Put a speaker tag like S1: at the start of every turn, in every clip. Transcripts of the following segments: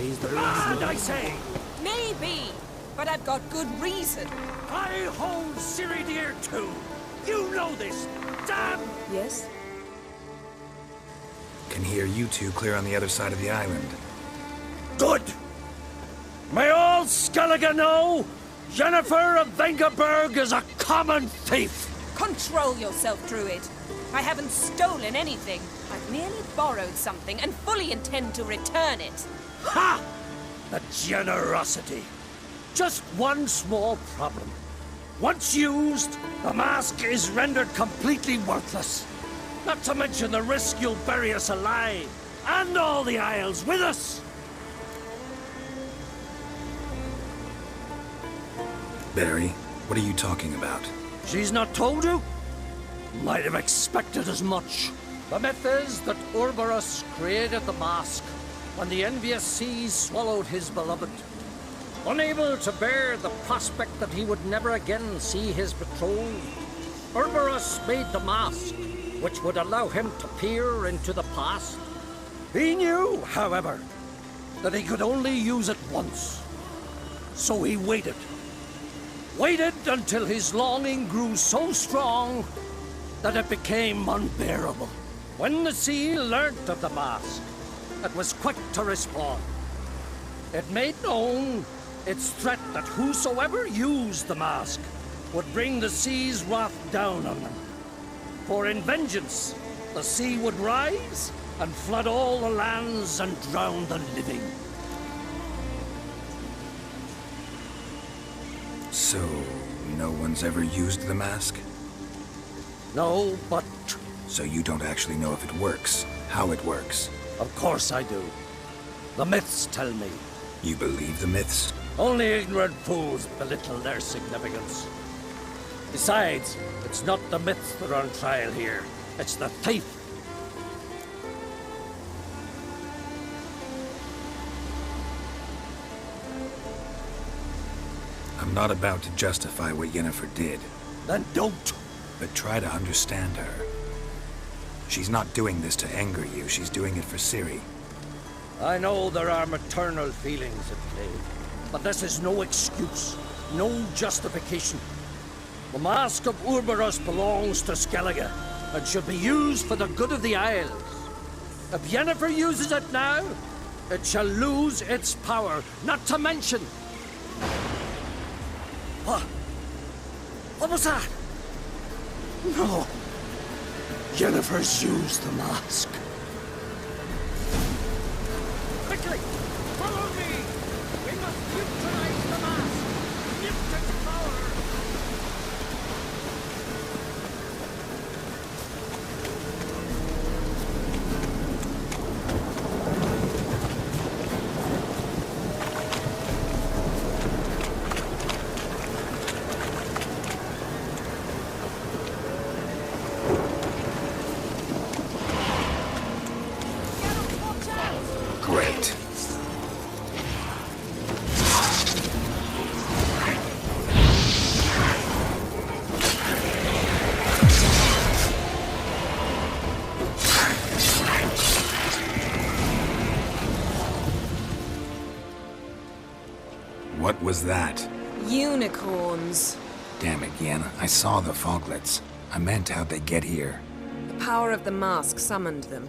S1: he's the reason.
S2: I say!
S3: Maybe, but I've got good reason.
S2: I hold Ciri dear too. You know this. Damn!
S3: Yes?
S4: Can hear you two clear on the other side of the island.
S2: Good! May all Skellige know Yennefer of Vengerberg is a common thief!
S3: Control yourself, Druid. I haven't stolen anything. I've merely borrowed something and fully intend to return it.
S2: Ha! The generosity. Just one small problem. Once used, the mask is rendered completely worthless. Not to mention the risk you'll bury us alive, and all the Isles with us!
S4: Barry, what are you talking about?
S2: She's not told you? Might have expected as much. The myth is that Urberus created the mask when the envious seas swallowed his beloved. Unable to bear the prospect that he would never again see his betrothed, Urberus made the mask, which would allow him to peer into the past. He knew, however, that he could only use it once. So he waited. Waited until his longing grew so strong that it became unbearable. When the sea learnt of the mask, it was quick to respond. It made known its threat that whosoever used the mask would bring the sea's wrath down on them. For in vengeance, the sea would rise and flood all the lands and drown the living.
S4: So, no one's ever used the mask?
S2: No, but
S4: So you don't actually know if it works, how it works?
S2: of course I do. The myths tell me.
S4: You believe the myths?
S2: Only ignorant fools belittle their significance. Besides, it's not the myths that are on trial here. It's the thief.
S4: I'm not about to justify what Yennefer did,
S2: Then don't.
S4: but try to understand her. She's not doing this to anger you, she's doing it for Ciri.
S2: I know there are maternal feelings at play, but this is no excuse, no justification. The Mask of Urberus belongs to Skellige, and should be used for the good of the Isles. If Yennefer uses it now, it shall lose its power, not to mention... What? What was that? No. Yennefer's used the mask. Quickly! Follow me! We must neutralize the mask! Lift its power!
S4: Great. What was that?
S3: Unicorns.
S4: Damn it, Yen. I saw the foglets. I meant how'd they get here?
S3: The power of the mask summoned them.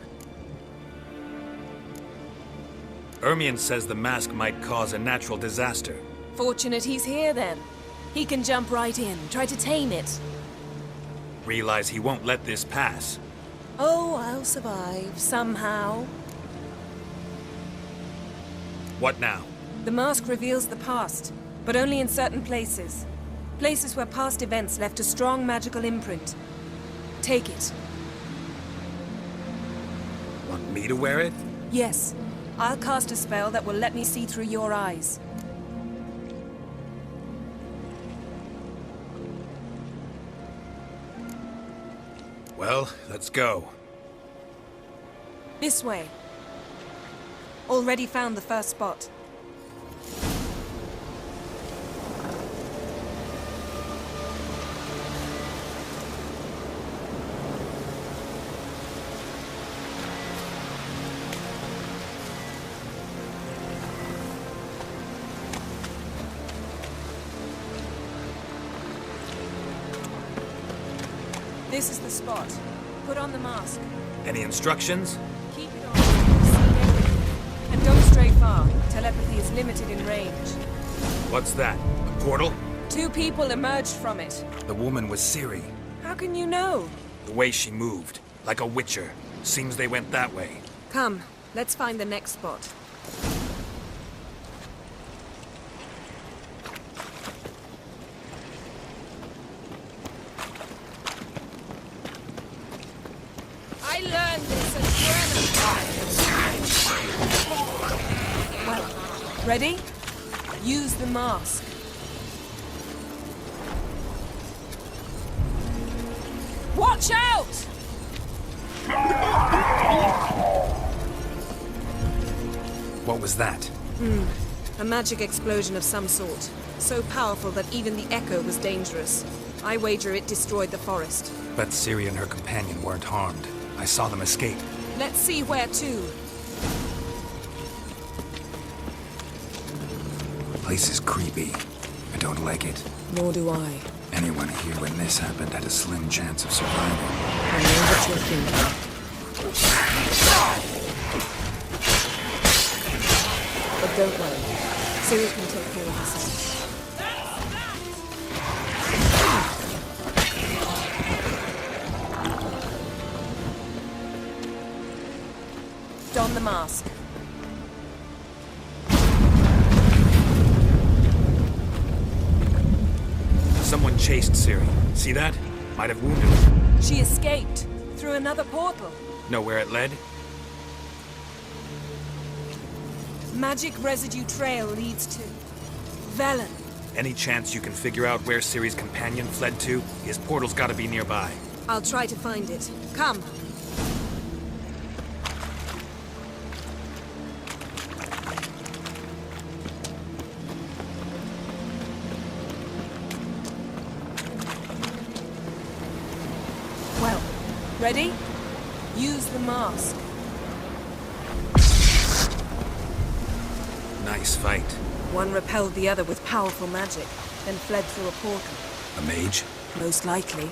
S4: Ermion says the mask might cause a natural disaster.
S3: Fortunate he's here then. He can jump right in, try to tame it.
S4: Realize he won't let this pass.
S3: Oh, I'll survive, somehow.
S4: What now?
S3: The mask reveals the past, but only in certain places. Places where past events left a strong magical imprint. Take it.
S4: Want me to wear it?
S3: Yes. I'll cast a spell that will let me see through your eyes.
S4: Well, let's go.
S3: This way. Already found the first spot. This is the spot. Put on the mask.
S4: Any instructions?
S3: Keep it on. See everything. And don't stray far. Telepathy is limited in range.
S4: What's that? A portal?
S3: 2 people emerged from it.
S4: The woman was Ciri.
S3: How can you know?
S4: The way she moved, like a witcher. Seems they went that way.
S3: Come, let's find the next spot. I learned this at German. Well, ready? Use the mask. Watch out!
S4: What was that?
S3: A magic explosion of some sort. So powerful that even the echo was dangerous. I wager it destroyed the forest.
S4: But Ciri and her companion weren't harmed. I saw them escape.
S3: Let's see where to.
S4: The place is creepy. I don't like it.
S3: Nor do I.
S4: Anyone here when this happened had a slim chance of surviving.
S3: I know what you're thinking. But don't worry. Ciri can take care of herself. Don the mask.
S4: Someone chased Ciri. See that? Might have wounded her.
S3: She escaped through another portal.
S4: Know where it led?
S3: Magic residue trail leads to Velen.
S4: Any chance you can figure out where Ciri's companion fled to? His portal's gotta be nearby.
S3: I'll try to find it. Come. Well, ready? Use the mask.
S4: Nice fight.
S3: One repelled the other with powerful magic, then fled through a portal.
S4: A mage?
S3: Most likely.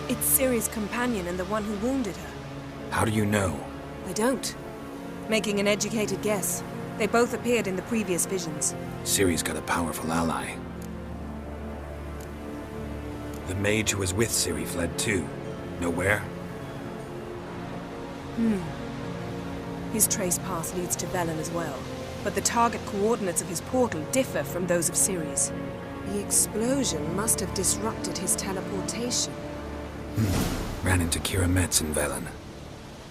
S3: It's Ciri's companion and the one who wounded her.
S4: How do you know?
S3: I don't. Making an educated guess. They both appeared in the previous visions.
S4: Ciri's got a powerful ally. The mage who was with Ciri fled too. Know where?
S3: His trace path leads to Velen as well. But the target coordinates of his portal differ from those of Ciri's. The explosion must have disrupted his teleportation.
S4: Ran into Kira Metz in Velen.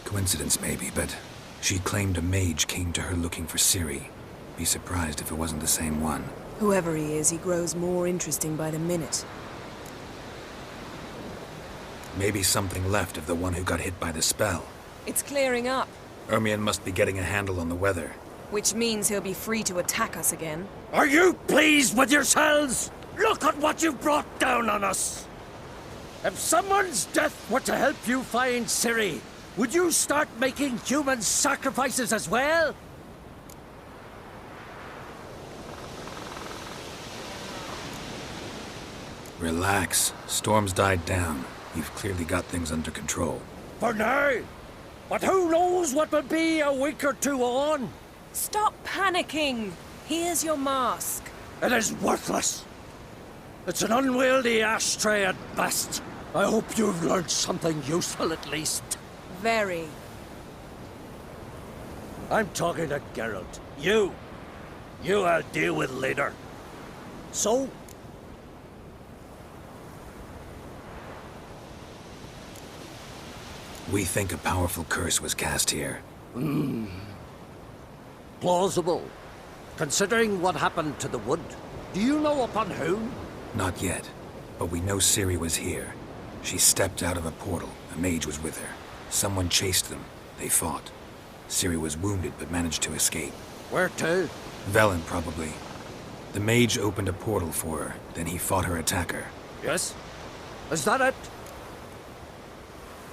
S4: Coincidence maybe, but she claimed a mage came to her looking for Ciri. Be surprised if it wasn't the same one.
S3: Whoever he is, he grows more interesting by the minute.
S4: Maybe something left of the one who got hit by the spell.
S3: It's clearing up,
S4: Ermion must be getting a handle on the weather.
S3: which means he'll be free to attack us again.
S2: Are you pleased with yourselves? Look at what you've brought down on us! If someone's death were to help you find Ciri, would you start making human sacrifices as well?
S4: Relax. Storm's died down. You've clearly got things under control.
S2: For now. But who knows what will be a week or two on?
S3: Stop panicking! Here's your mask.
S2: It is worthless. It's an unwieldy ashtray at best. I hope you've learned something useful at least.
S3: Very.
S2: I'm talking to Geralt. You I'll deal with later. So?
S4: We think a powerful curse was cast here.
S2: Plausible. Considering what happened to the wood. Do you know upon whom?
S4: Not yet, but we know Ciri was here. She stepped out of a portal. A mage was with her. Someone chased them. They fought. Ciri was wounded but managed to escape.
S2: Where to?
S4: Velen, probably. The mage opened a portal for her, then he fought her attacker.
S2: Yes? Is that it?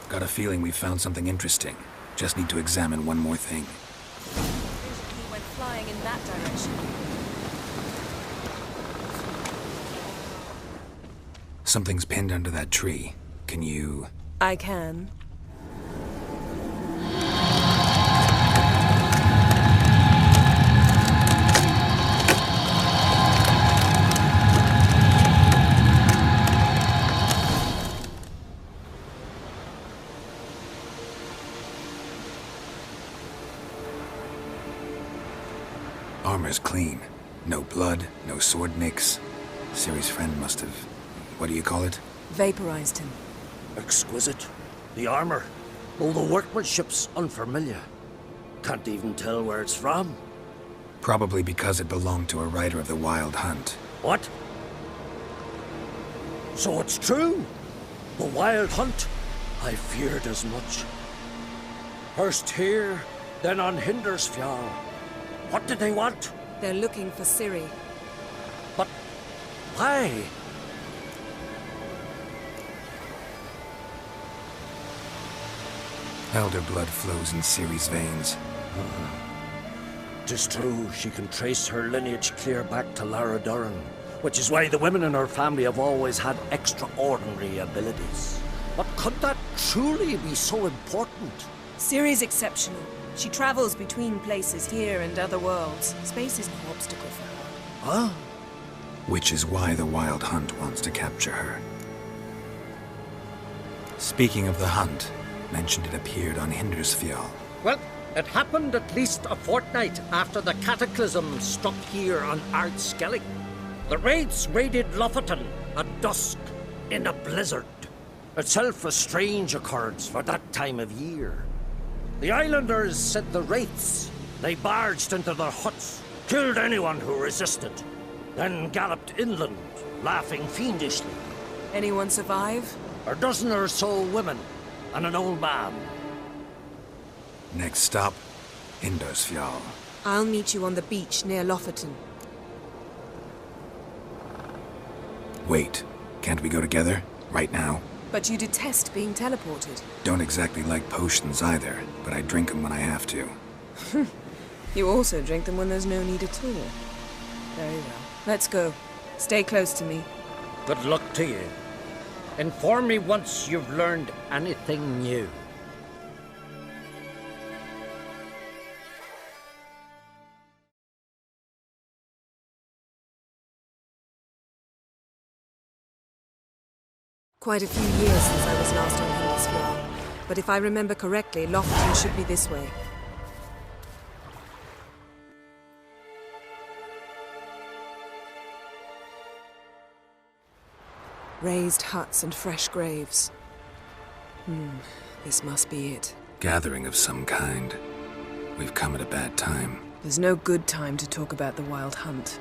S4: Got a feeling we found something interesting. Just need to examine one more thing.
S3: He went flying in that direction.
S4: Something's pinned under that tree. Can you...
S3: I can.
S4: Armor's clean. No blood, no sword nicks. Ciri's friend must have... what do you call it?
S3: Vaporized him.
S2: Exquisite. The armor, though the workmanship's unfamiliar. Can't even tell where it's from.
S4: Probably because it belonged to a rider of the Wild Hunt.
S2: What? So it's true? The Wild Hunt? I feared as much. First here, then on Hindersfjall. What did they want?
S3: They're looking for Ciri.
S2: But why?
S4: Elder blood flows in Ciri's veins.
S2: Tis true, she can trace her lineage clear back to Lara Duran, which is why the women in her family have always had extraordinary abilities. But could that truly be so important?
S3: Ciri's exceptional. She travels between places here and other worlds. Space is no obstacle for her.
S2: Huh?
S4: Which is why the Wild Hunt wants to capture her. Speaking of the hunt, mentioned it appeared on Hindersfjall.
S2: Well, it happened at least a fortnight after the cataclysm struck here on Ardskellig. The raids raided Lofoten at dusk in a blizzard. Itself a strange occurrence for that time of year. The islanders said the wraiths. They barged into their huts, killed anyone who resisted, then galloped inland, laughing fiendishly.
S3: Anyone survive?
S2: A dozen or so women, and an old man.
S4: Next stop, Hindersfjall.
S3: I'll meet you on the beach near Lofoten.
S4: Wait, can't we go together? Right now?
S3: But you detest being teleported.
S4: Don't exactly like potions either, but I drink them when I have to.
S3: You also drink them when there's no need at all. Very well. Let's go. Stay close to me.
S2: Good luck to you. Inform me once you've learned anything new.
S3: Quite a few years since I was last on Hindersfjall, but if I remember correctly, Lofoten should be this way. Raised huts and fresh graves. This must be it.
S4: Gathering of some kind. We've come at a bad time.
S3: There's no good time to talk about the Wild Hunt.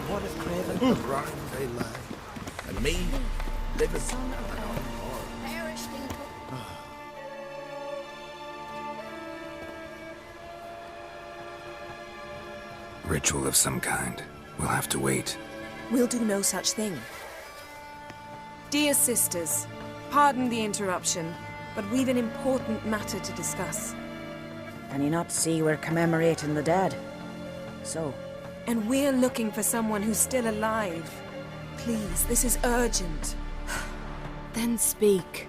S1: What if Craven and Ryan they lie, and me living
S4: Ritual of some kind. We'll have to wait.
S3: We'll do no such thing. Dear sisters, pardon the interruption, but we've an important matter to discuss.
S5: Can you not see we're commemorating the dead? So?
S3: And we're looking for someone who's still alive. Please, this is urgent.
S6: Then speak.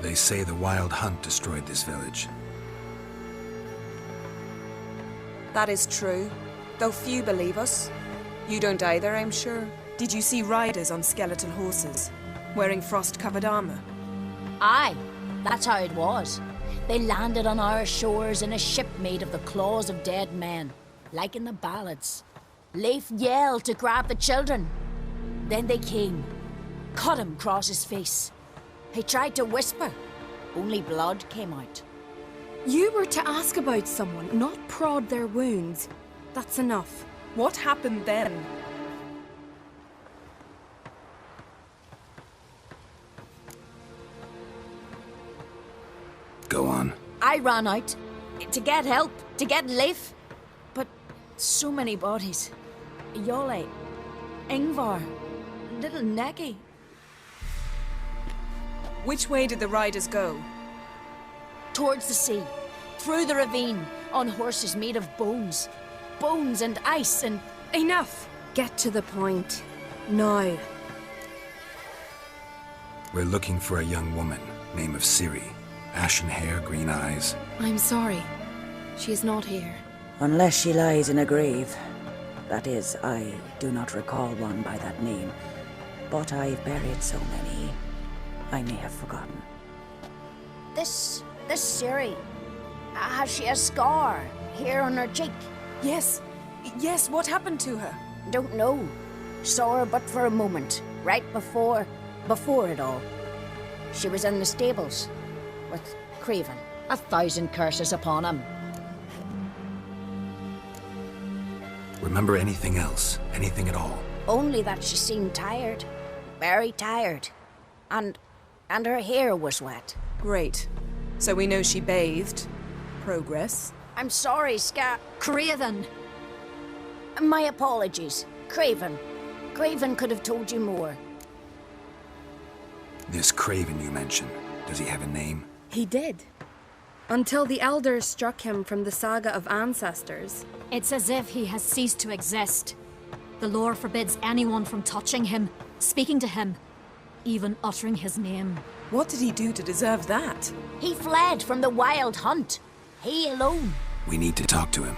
S4: They say the Wild Hunt destroyed this village.
S3: That is true, though few believe us. You don't either, I'm sure. Did you see riders on skeletal horses, wearing frost-covered armor?
S6: Aye, that's how it was. They landed on our shores in a ship made of the claws of dead men, like in the ballads. Leif yelled to grab the children. Then they came, cut him across his face. He tried to whisper, only blood came out.
S7: You were to ask about someone, not prod their wounds. That's enough.
S3: What happened then?
S4: Go on.
S6: I ran out to get help, to get Leif. But So many bodies. Yole, Ingvar, little Necky.
S3: Which way did the riders go?
S6: Towards the sea, through the ravine, on horses made of bones. Bones and ice and...
S7: Enough! Get to the point. Now.
S4: We're looking for a young woman, name of Ciri. Ashen hair, green eyes.
S7: I'm sorry. She is not here.
S5: Unless she lies in a grave. That is, I do not recall one by that name. But I've buried so many, I may have forgotten.
S6: This Ciri, has she a scar here on her cheek?
S3: Yes. Yes, what happened to her?
S6: Don't know. Saw her but for a moment, right before it all. She was in the stables with Craven. 1,000 curses upon him.
S4: Remember anything else? Anything at all?
S6: Only that she seemed tired. Very tired. And her hair was wet.
S3: Great. So we know she bathed. Progress.
S6: I'm sorry,
S7: Craven!
S6: My apologies. Craven. Craven could have told you more.
S4: This Craven you mentioned, does he have a name?
S7: He did. Until the elders struck him from the saga of ancestors.
S8: It's as if he has ceased to exist. The lore forbids anyone from touching him, speaking to him, even uttering his name.
S3: What did he do to deserve that?
S6: He fled from the wild hunt. He alone.
S4: We need to talk to him,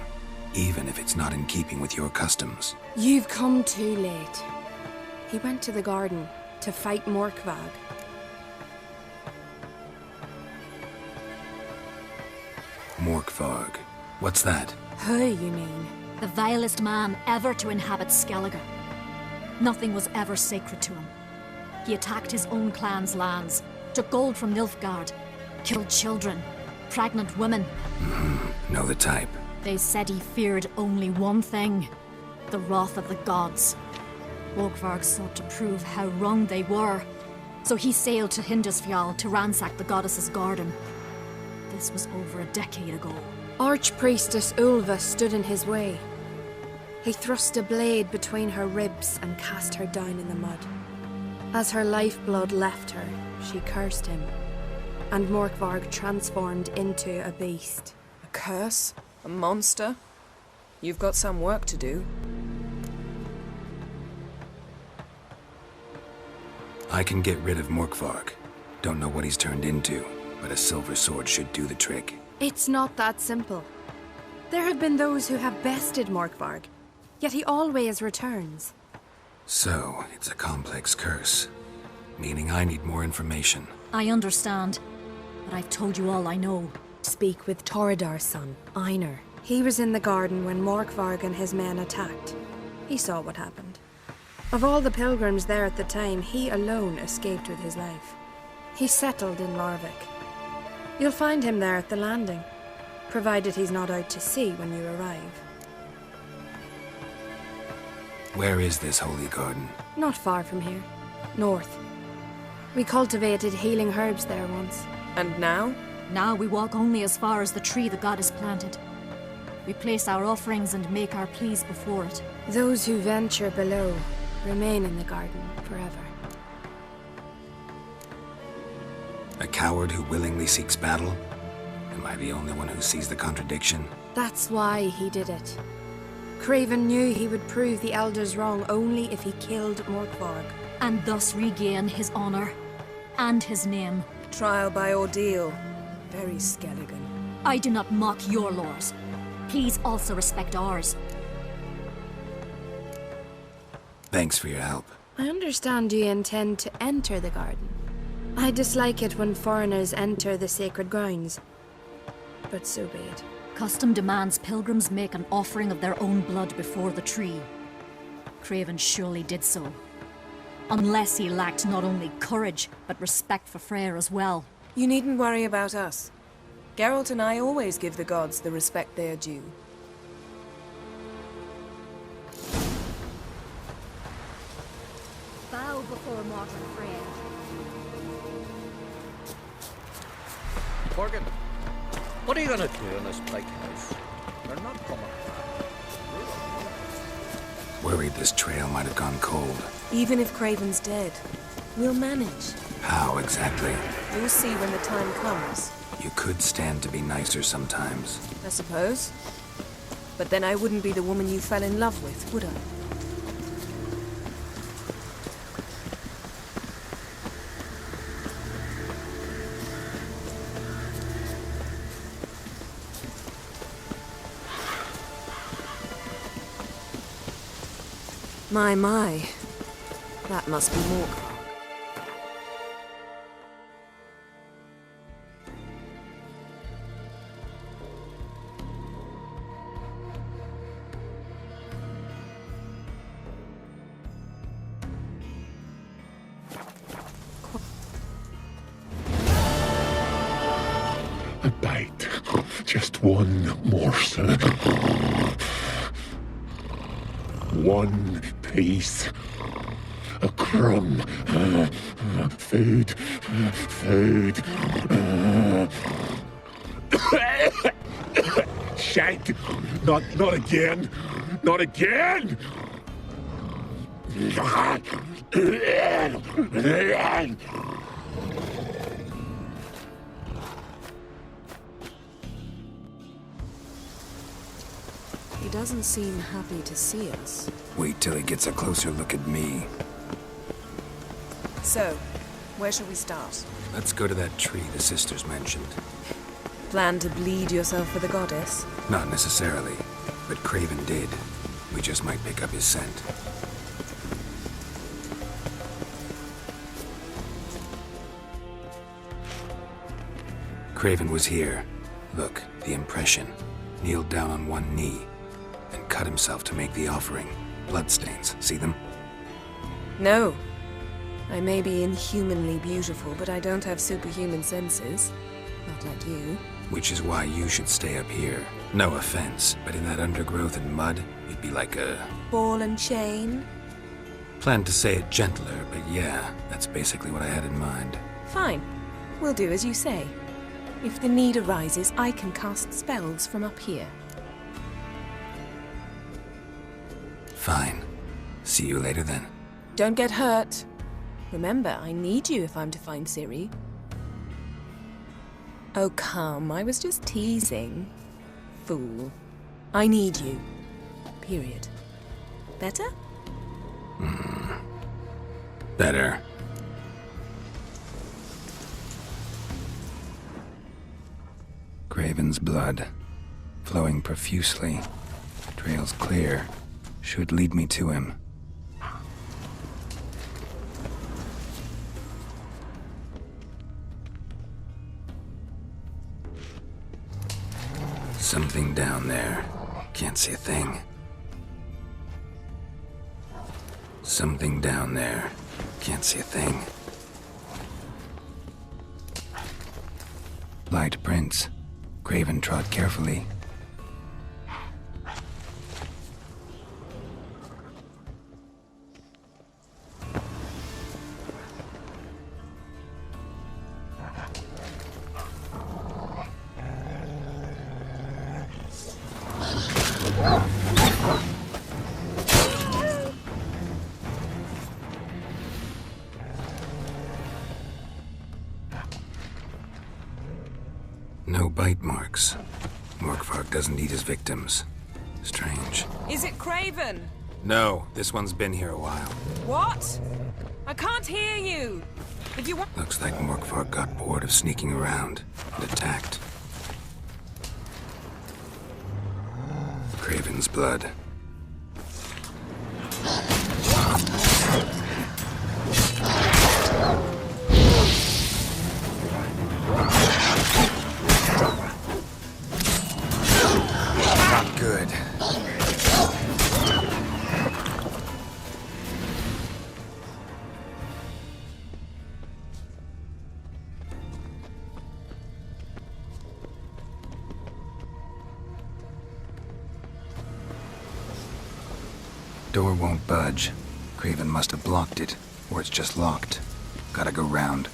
S4: even if it's not in keeping with your customs.
S7: You've come too late. He went to the garden to fight Morkvag.
S4: Morkvarg. What's that?
S7: Who, you mean?
S8: The vilest man ever to inhabit Skellige. Nothing was ever sacred to him. He attacked his own clan's lands, took gold from Nilfgaard, killed children, pregnant women.
S4: Know the type.
S8: They said he feared only one thing, the wrath of the gods. Morkvarg sought to prove how wrong they were, so he sailed to Hindisfjall to ransack the goddess's garden. This was over a decade ago.
S7: Archpriestess Ulva stood in his way. He thrust a blade between her ribs and cast her down in the mud. As her lifeblood left her, she cursed him, and Morkvarg transformed into a beast.
S3: A curse? A monster? You've got some work to do.
S4: I can get rid of Morkvarg. Don't know what he's turned into, but a silver sword should do the trick.
S7: It's not that simple. There have been those who have bested Morkvarg, yet he always returns.
S4: So, it's a complex curse, meaning I need more information.
S8: I understand, but I've told you all I know.
S7: Speak with Torridar's son, Einar. He was in the garden when Morkvarg and his men attacked. He saw what happened. Of all the pilgrims there at the time, he alone escaped with his life. He settled in Larvik. You'll find him there at the landing, provided he's not out to sea when you arrive.
S4: Where is this holy garden?
S7: Not far from here. North. We cultivated healing herbs there once.
S3: And now?
S8: Now we walk only as far as the tree the goddess planted. We place our offerings and make our pleas before it.
S7: Those who venture below remain in the garden forever.
S4: A coward who willingly seeks battle? Am I the only one who sees the contradiction?
S7: That's why he did it. Craven knew he would prove the elders wrong only if he killed Morkvarg.
S8: And thus regain his honor and his name.
S3: Trial by ordeal. Very Skelligan.
S8: I do not mock your laws. Please also respect ours.
S4: Thanks for your help.
S7: I understand you intend to enter the garden. I dislike it when foreigners enter the sacred grounds. But so be it.
S8: Custom demands pilgrims make an offering of their own blood before the tree. Craven surely did so. Unless he lacked not only courage, but respect for Freyr as well.
S3: You needn't worry about us. Geralt and I always give the gods the respect they are due.
S8: Bow before mortal Freyr.
S2: Morgan, what are you gonna do in this big house? They're not coming back.
S4: Worried this trail might have gone cold.
S3: Even if Craven's dead, we'll manage.
S4: How exactly?
S3: You'll see when the time comes.
S4: You could stand to be nicer sometimes.
S3: I suppose. But then I wouldn't be the woman you fell in love with, would I? My. That must be Morkvarg.
S9: A bite. Just one morsel. One piece. A crumb. Food. Food. Shank. Not again. Not again.
S3: He doesn't seem happy to see us.
S4: Wait till he gets a closer look at me.
S3: So, where shall we start?
S4: Let's go to that tree the sisters mentioned.
S3: Plan to bleed yourself for the goddess?
S4: Not necessarily, but Craven did. We just might pick up his scent. Craven was here. Look, the impression. Kneeled down on one knee and cut himself to make the offering. Bloodstains, see them?
S3: No. I may be inhumanly beautiful, but I don't have superhuman senses. Not like you.
S4: Which is why you should stay up here. No offense, but in that undergrowth and mud, you'd be like a...
S3: Ball and chain?
S4: Planned to say it gentler, but yeah, that's basically what I had in mind.
S3: Fine. We'll do as you say. If the need arises, I can cast spells from up here.
S4: Fine. See you later then.
S3: Don't get hurt. Remember, I need you if I'm to find Ciri. Oh, come. I was just teasing. Fool. I need you. Period. Better?
S4: Better. Craven's blood, flowing profusely. Trail's clear. Should lead me to him. Something down there. Can't see a thing. Something down there. Can't see a thing. Light prints. Craven trod carefully. No bite marks. Morkvarg doesn't eat his victims. Strange.
S3: Is it Craven?
S4: No, this one's been here a while.
S3: What? I can't hear you. If you want...
S4: Looks like Morkvarg got bored of sneaking around and attacked. Craven's blood. Not good. Door won't budge. Craven must have blocked it, or it's just locked. Gotta go round.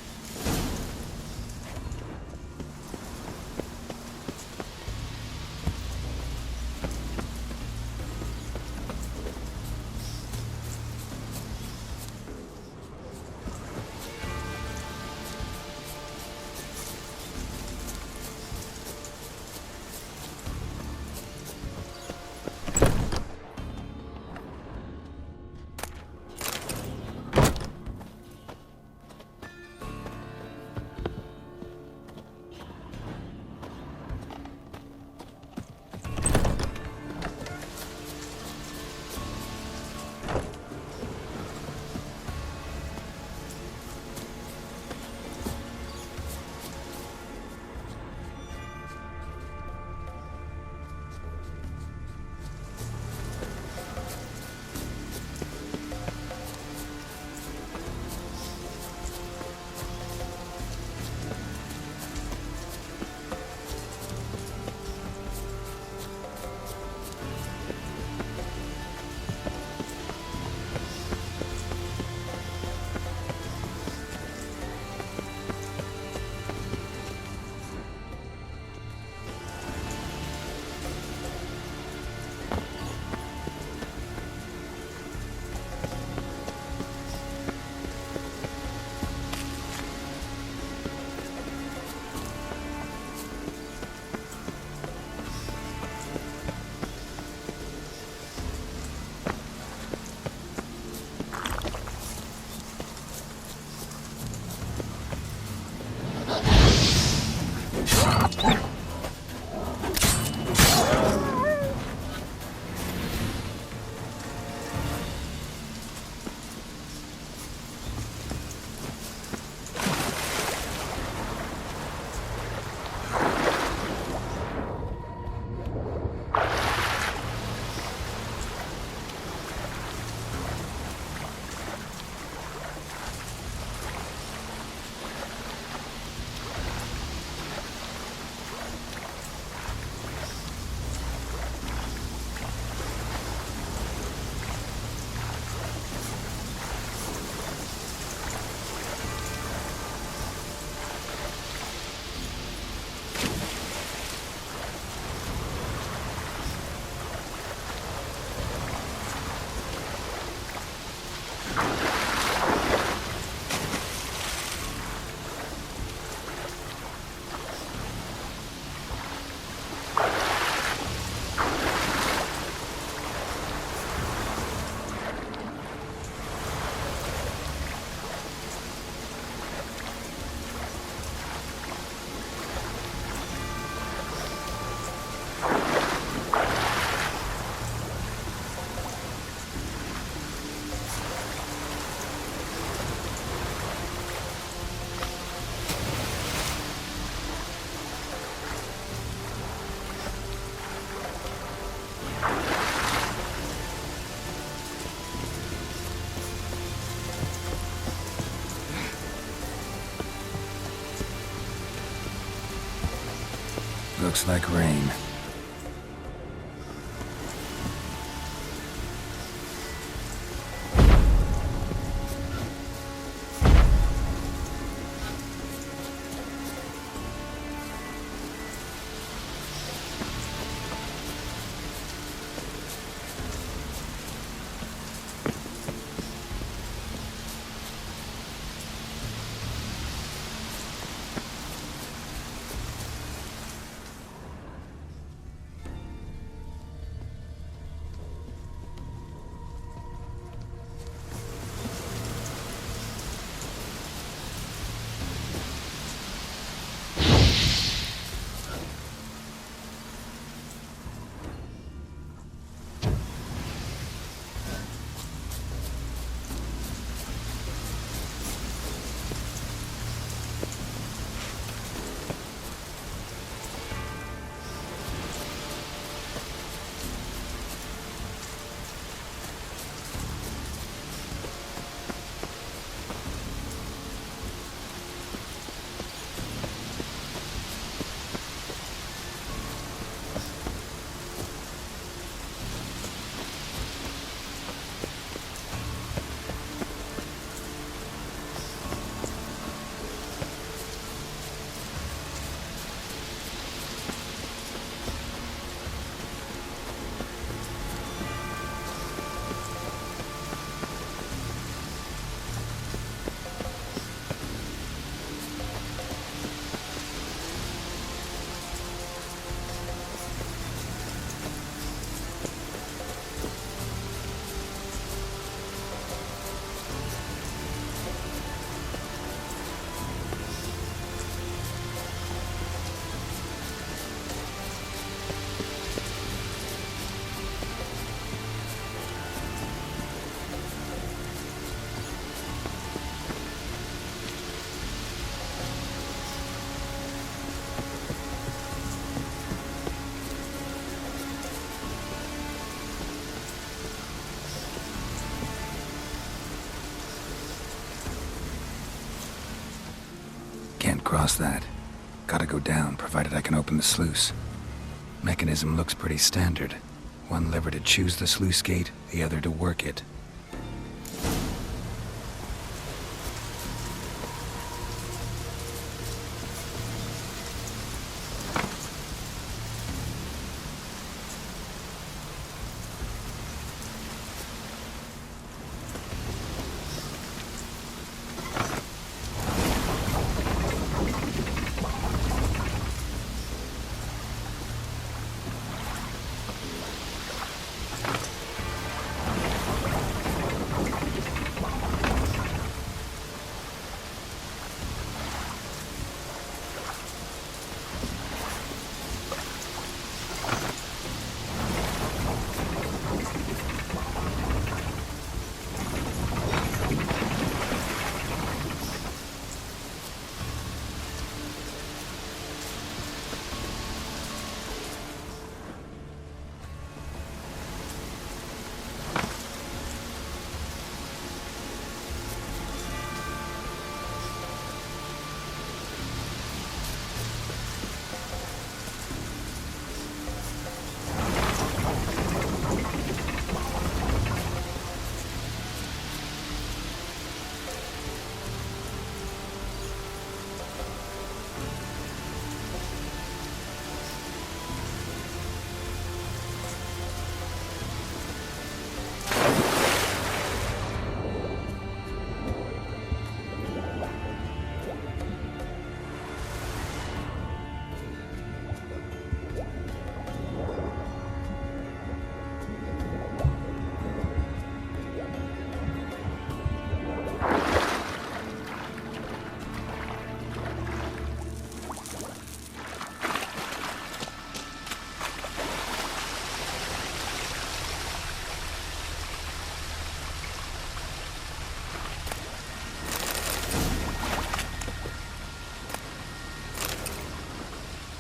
S4: Looks like rain. Can't cross that. Gotta go down, provided I can open the sluice. Mechanism looks pretty standard. One lever to choose the sluice gate, the other to work it.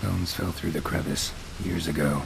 S4: Bones fell through the crevice years ago.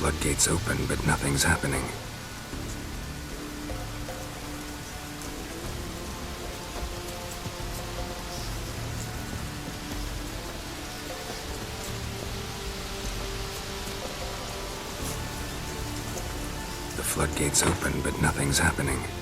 S4: floodgates open, but nothing's happening. The floodgates open, but nothing's happening.